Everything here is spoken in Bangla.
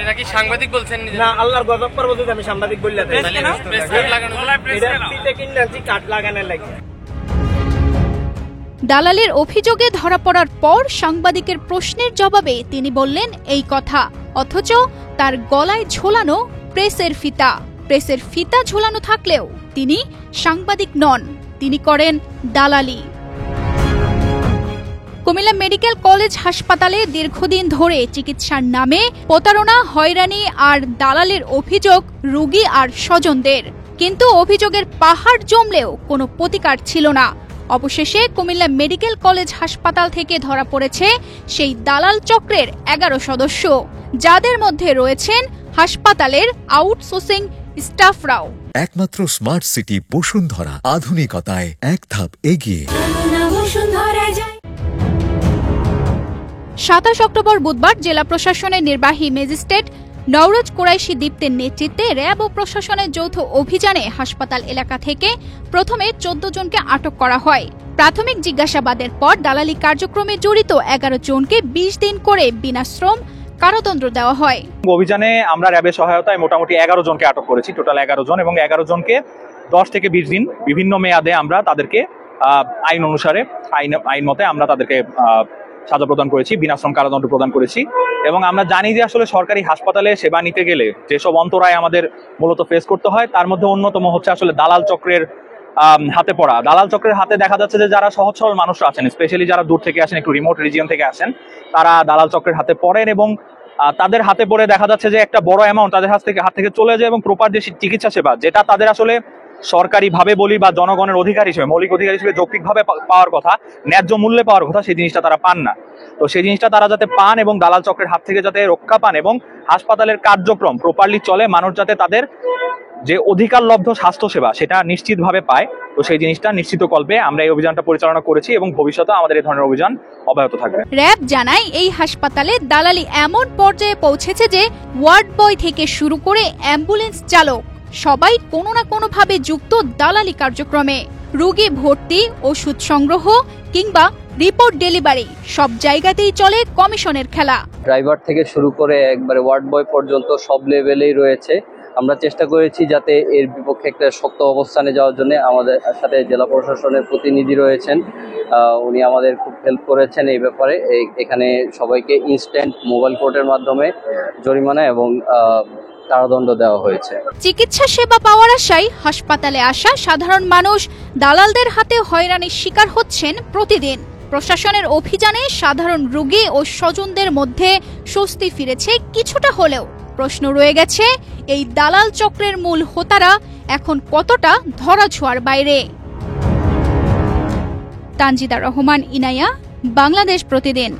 এটা কি সাংবাদিক বলছেন? না, আল্লাহর গজব পর বলতে আমি সাংবাদিক বললাম। দালালের অভিযোগে ধরা পড়ার পর সাংবাদিকের প্রশ্নের জবাবে তিনি বললেন এই কথা, অথচ তার গলায় ঝোলানো প্রেসের ফিতা। প্রেসের ফিতা ঝোলানো থাকলেও তিনি সাংবাদিক নন, তিনি করেন দালালি। কুমিল্লা মেডিকেল কলেজ হাসপাতালে দীর্ঘদিন ধরে চিকিৎসার নামে প্রতারণা, হয়রানি আর দালালের অভিযোগ রোগী আর স্বজনদের। কিন্তু অভিযোগের পাহাড় জমলেও কোনো প্রতিকার ছিল না। অবশেষে কুমিল্লা মেডিকেল কলেজ হাসপাতাল থেকে ধরা পড়েছে সেই দালাল চক্রের 11 সদস্য, যাদের মধ্যে রয়েছেন হাসপাতালের আউটসোর্সিং স্টাফরাও। একমাত্র স্মার্ট সিটি বসুন্ধরা, আধুনিকতায় এক ধাপ এগিয়ে। 27 অক্টোবর বুধবার জেলা প্রশাসনের নির্বাহী ম্যাজিস্ট্রেট নওরোজ কুরাইশি দীপ্তের নেতৃত্বে র্যাব ও প্রশাসনের যৌথ অভিযানে হাসপাতাল এলাকা থেকে প্রথমে 14 জনকে আটক করা হয়। প্রাথমিক জিজ্ঞাসাবাদের পর দালালি কার্যক্রমে জড়িত 11 জনকে 20 দিন করে বিনাশ্রম কারাদণ্ড দেওয়া হয়। অভিযানে আমরা র্যাবের সহায়তায় মোটামুটি 11 জনকে আটক করেছি, টোটাল 11 জন, এবং 11 জনকে 10 থেকে 20 দিন বিভিন্ন মেয়াদে আমরা তাদেরকে আইন অনুসারে আইন মতে আমরা তাদেরকে সাজা প্রদান করেছি, বিনাশ্রম কারাদণ্ড প্রদান করেছি। এবং আমরা জানি যে আসলে সরকারি হাসপাতালে সেবা নিতে গেলে যেসব অন্তরায় আমাদের মূলত ফেস করতে হয়, তার মধ্যে অন্যতম হচ্ছে আসলে দালাল চক্রের হাতে পড়া। দালাল চক্রের হাতে দেখা যাচ্ছে যে যারা সহজ সরল মানুষরা আছেন, স্পেশালি যারা দূর থেকে আসেন, একটু রিমোট রিজিয়ন থেকে আসেন, তারা দালাল চক্রের হাতে পড়েন এবং তাদের হাতে পড়ে দেখা যাচ্ছে যে একটা বড় অ্যামাউন্ট তাদের হাত থেকে চলে যায় এবং প্রপার যে চিকিৎসা সেবা, যেটা তাদের আসলে সরকারি ভাবে বলি বা জনগণের অধিকার হিসেবে, মৌলিক অধিকার হিসেবে যৌক্তিকভাবে পাওয়ার কথা, ন্যায্য মূল্যে পাওয়ার কথা, সেই জিনিসটা তারা পান না। তো সেই জিনিসটা তারা যাতে পান এবং দালাল চক্রের হাত থেকে যাতে রক্ষা পান এবং হাসপাতালের কার্যক্রম প্রপারলি চলে, মানুষ যাতে তাদের যে অধিকারলব্ধ স্বাস্থ্য সেবা সেটা নিশ্চিতভাবে পায়, তো সেই জিনিসটা নিশ্চিতকল্পে আমরা এই অভিযানটা পরিচালনা করেছি এবং ভবিষ্যতে আমাদের এই ধরনের অভিযান অব্যাহত থাকবে। র্যাব জানায় এই হাসপাতালে দালালি এমন পর্যায়ে পৌঁছেছে যে ওয়ার্ড বয় থেকে শুরু করে অ্যাম্বুলেন্স চালক সবাই কোনো না কোনোভাবে যুক্ত দালালি কার্যক্রমে। রোগী ভর্তি, ওষুধ সংগ্রহ কিংবা রিপোর্ট ডেলিভারি সব জায়গাতেই চলে কমিশনের খেলা। ড্রাইভার থেকে শুরু করে একবারে ওয়ার্ড বয় পর্যন্ত সব লেভেলেই রয়েছে। আমরা চেষ্টা করেছি যাতে এর বিপক্ষে একটা শক্ত অবস্থানে যাওয়ার জন্য। আমাদের সাথে জেলা প্রশাসনের প্রতিনিধি রয়েছেন, উনি আমাদের খুব হেল্প করেছেন এই ব্যাপারে। এখানে সবাইকে ইনস্ট্যান্ট মোবাইল কোর্টের মাধ্যমে জরিমানা এবং কারাদণ্ড দেওয়া হয়েছে। চিকিৎসা সেবা পাওয়ার আশায় হাসপাতালে আসা সাধারণ মানুষ দালালদের হাতে হয়রানির শিকার হচ্ছেন প্রতিদিন। প্রশাসনের অভিযানে সাধারণ রোগী ও স্বজনদের মধ্যে স্বস্তি ফিরেছে কিছুটা হলেও। প্রশ্ন রয়ে গেছে, এই দালাল চক্রের মূল হোতারা এখন কতটা ধরাছোঁয়ার বাইরে? তানজিদা রহমান, ইনায়া, বাংলাদেশ প্রতিদিন।